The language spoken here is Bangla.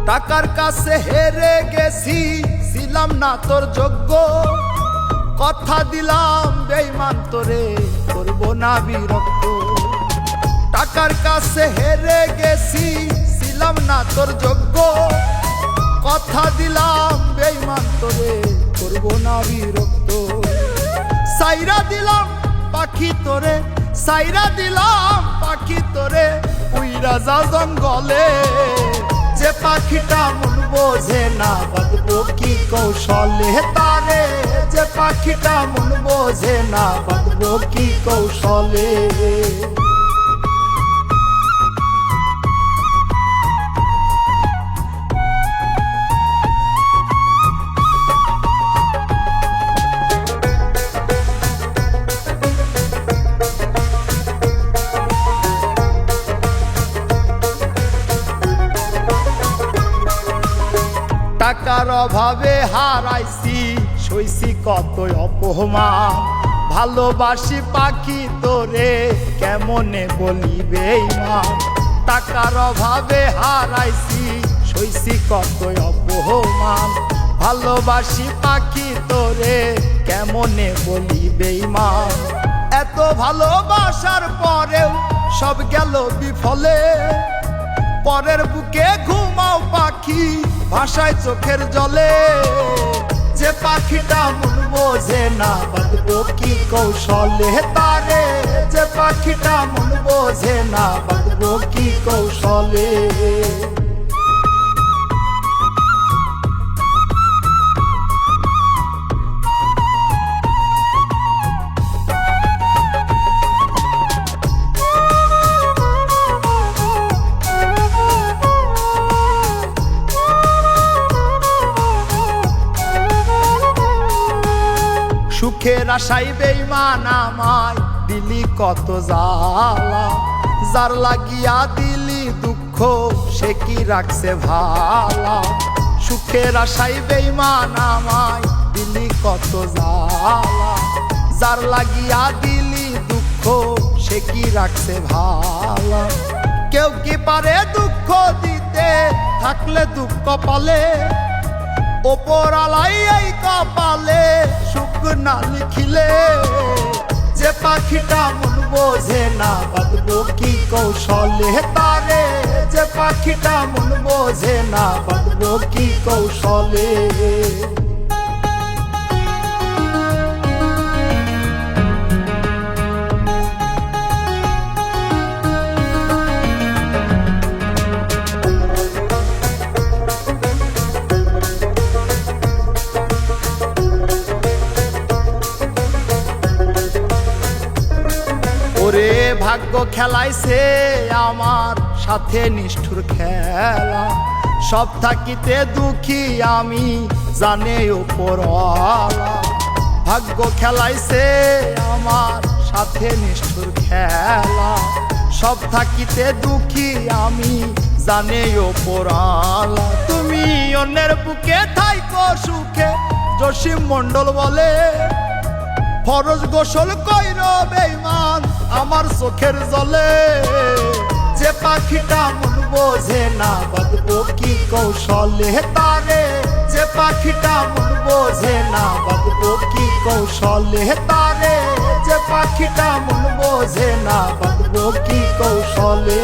টাকার কাছে হেরে গেছি, ছিলাম না তোর যোগ্য। কথা দিলাম বেঈমান তোরে করব না বিরক্ত। টাকার কাছে হেরে গেছি, ছিলাম না তোর যোগ্য। কথা দিলাম বেঈমান তোরে করব না বিরক্ত। সাইরা দিলাম পাখি তোরে, সাইরা দিলাম পাখি তোরে, উইরা যাও জঙ্গলে। যে পাখিটা মন বোঝে না, বাঁধবো কি কৌশলে তারে। যে পাখিটা মন বোঝে না, বাঁধবো কি কৌশলে। টাকার অভাবে হারাইছি, সইছি কত অপমান। ভালোবাসি পাখি তোরে, কেমনে বলি বেঈমান। টাকার অভাবে হারাইছি, সইছি কত অপমান। ভালোবাসি পাখি তোরে, কেমনে বলি বেঈমান। এত ভালোবাসার পরেও সব গেল বিফলে। পরের বুকে ঘুমাও পাখি, ভাষায় চোখের জলে। যে পাখিটা মন বোঝে না, বাঁধবো কি কৌশলে তারে। যে পাখিটা মন বোঝে না, বাঁধবো কি কৌশলে। সুখের আশায় বেঈমান আমায় দিলি কত জ্বালা। যার লাগিয়া দিলি দুঃখ, সে কি রাখছে ভালা। সুখের আশায় বেঈমান আমায় দিলি কত জ্বালা। যার লাগিয়া দিলি দুঃখ, সে কি রাখছে ভালা। কেউ কি পারে দুঃখ দিতে, থাকলে দুঃখ পালে। ওপরালাই এই কপালে সুখ না লিখিলে। যে পাখিটা মন বোঝে না, বাঁধবো কি কৌশলে তারে। যে পাখিটা মন বোঝে না, বাঁধবো কি কৌশলে। ওরে ভাগ্য খেলাইছে আমার সাথে নিষ্ঠুর খেলা। সব থাকিতে দুঃখী আমি, জানে উপরওয়ালা। ভাগ্য খেলাইছে আমার সাথে নিষ্ঠুর খেলা। সব থাকিতে দুঃখী আমি, জানে উপরওয়ালা। তুমি অন্যের বুকে থাইকো সুখে, জসিম মন্ডল বলে। ফরজ গোসল কইর বেঈমান আমার চোখের জলে। যে পাখিটা মন বোঝে না, বাঁধবো কি কৌশলে তারে। যে পাখিটা মন বোঝে না, বাঁধবো কি কৌশলে তারে। যে পাখিটা মন বোঝে না, বাঁধবো কি কৌশলে।